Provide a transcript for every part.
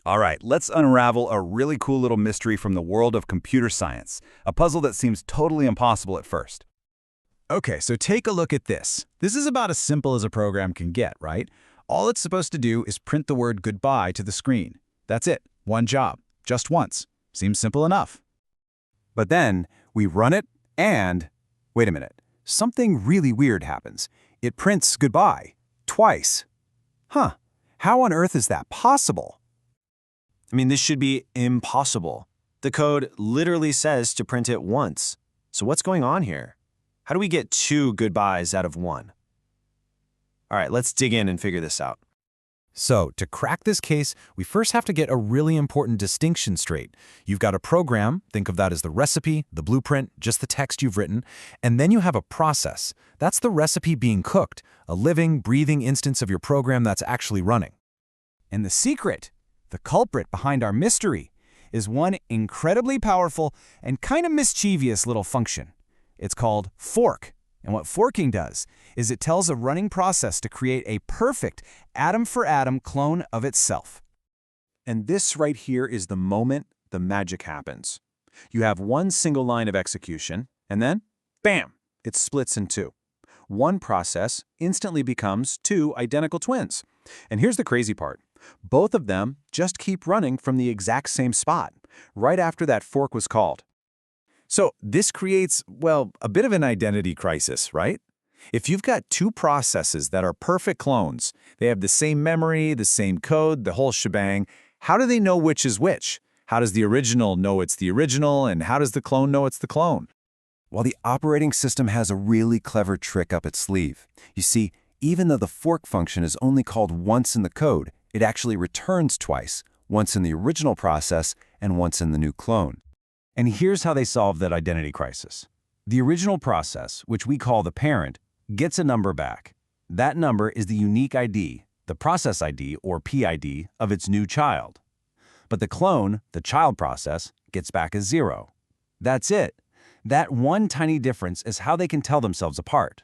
All right, let's unravel a really cool little mystery from the world of computer science, a puzzle that seems totally impossible at first. Okay, so take a look at this. This is about as simple as a program can get, right? All it's supposed to do is print the word goodbye to the screen. That's it. One job. Just once. Seems simple enough. But then we run it and, wait a minute, something really weird happens. It prints goodbye twice. Huh, how on earth is that possible? I mean, this should be impossible. The code literally says to print it once. So what's going on here? How do we get two goodbyes out of one? All right, let's dig in and figure this out. So, to crack this case, we first have to get a really important distinction straight. You've got a program, think of that as the recipe, the blueprint, just the text you've written, and then you have a process. That's the recipe being cooked, a living, breathing instance of your program that's actually running. And the secret, the culprit behind our mystery, is one incredibly powerful and kind of mischievous little function. It's called fork. And what forking does is it tells a running process to create a perfect atom-for-atom clone of itself. And this right here is the moment the magic happens. You have one single line of execution, and then, bam, it splits in two. One process instantly becomes two identical twins. And here's the crazy part. Both of them just keep running from the exact same spot, right after that fork was called. So this creates, well, a bit of an identity crisis, right? If you've got two processes that are perfect clones, they have the same memory, the same code, the whole shebang, how do they know which is which? How does the original know it's the original, and how does the clone know it's the clone? Well, the operating system has a really clever trick up its sleeve. You see, even though the fork function is only called once in the code, it actually returns twice, once in the original process and once in the new clone. And here's how they solve that identity crisis. The original process, which we call the parent, gets a number back. That number is the unique ID, the process ID or PID of its new child. But the clone, the child process, gets back a 0. That's it. That one tiny difference is how they can tell themselves apart.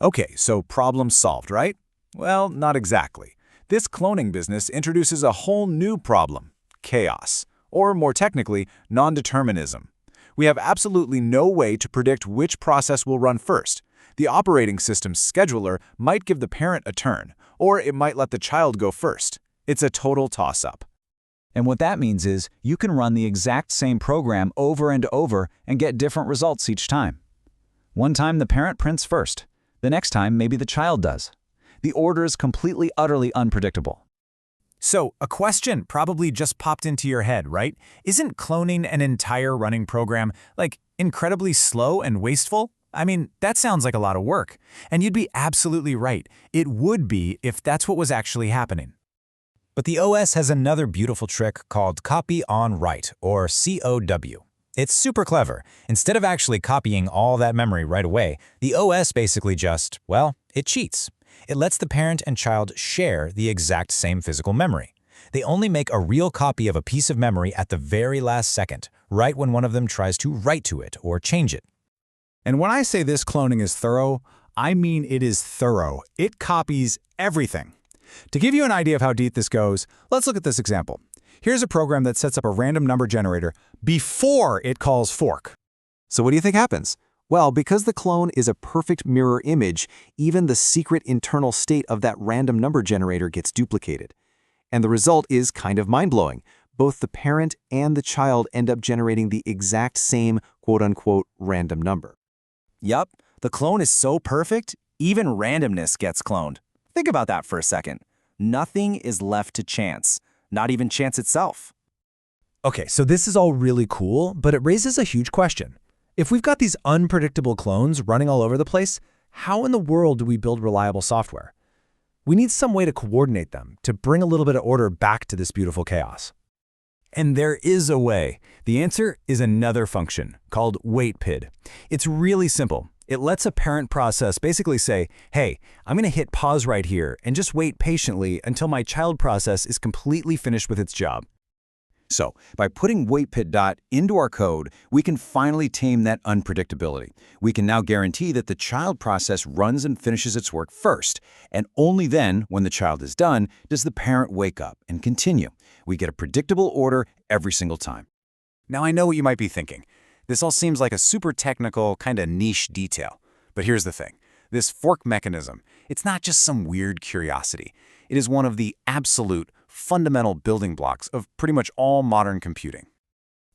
Okay, so problem solved, right? Well, not exactly. This cloning business introduces a whole new problem, chaos. Or more technically, non-determinism. We have absolutely no way to predict which process will run first. The operating system's scheduler might give the parent a turn, or it might let the child go first. It's a total toss-up. And what that means is you can run the exact same program over and over and get different results each time. One time the parent prints first. The next time maybe the child does. The order is completely, utterly unpredictable. So, a question probably just popped into your head, right? Isn't cloning an entire running program, incredibly slow and wasteful? I mean, that sounds like a lot of work. And you'd be absolutely right. It would be if that's what was actually happening. But the OS has another beautiful trick called Copy on Write, or COW. It's super clever. Instead of actually copying all that memory right away, the OS basically just, well, it cheats. It lets the parent and child share the exact same physical memory. They only make a real copy of a piece of memory at the very last second, right when one of them tries to write to it or change it. And when I say this cloning is thorough, I mean it is thorough. It copies everything. To give you an idea of how deep this goes, let's look at this example. Here's a program that sets up a random number generator before it calls fork. So what do you think happens? Well, because the clone is a perfect mirror image, even the secret internal state of that random number generator gets duplicated. And the result is kind of mind-blowing. Both the parent and the child end up generating the exact same quote-unquote random number. Yup, the clone is so perfect, even randomness gets cloned. Think about that for a second. Nothing is left to chance, not even chance itself. Okay, so this is all really cool, but it raises a huge question. If we've got these unpredictable clones running all over the place, how in the world do we build reliable software? We need some way to coordinate them, to bring a little bit of order back to this beautiful chaos. And there is a way. The answer is another function called waitpid. It's really simple. It lets a parent process basically say, hey, I'm going to hit pause right here and just wait patiently until my child process is completely finished with its job. So, by putting WaitPit into our code, we can finally tame that unpredictability. We can now guarantee that the child process runs and finishes its work first, and only then, when the child is done, does the parent wake up and continue. We get a predictable order every single time. Now I know what you might be thinking. This all seems like a super technical, kind of niche detail. But here's the thing. This fork mechanism, it's not just some weird curiosity. It is one of the absolute, fundamental building blocks of pretty much all modern computing.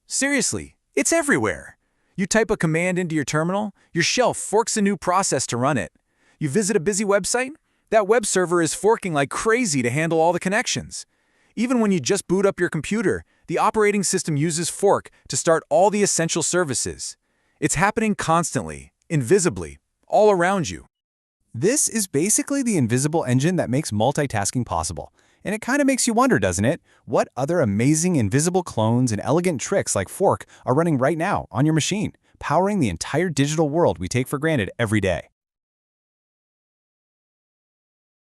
Seriously, it's everywhere. You type a command into your terminal, your shell forks a new process to run it. You visit a busy website, that web server is forking like crazy to handle all the connections. Even when you just boot up your computer, the operating system uses fork to start all the essential services. It's happening constantly, invisibly, all around you. This is basically the invisible engine that makes multitasking possible. And it kind of makes you wonder, doesn't it? What other amazing invisible clones and elegant tricks like Fork are running right now on your machine, powering the entire digital world we take for granted every day?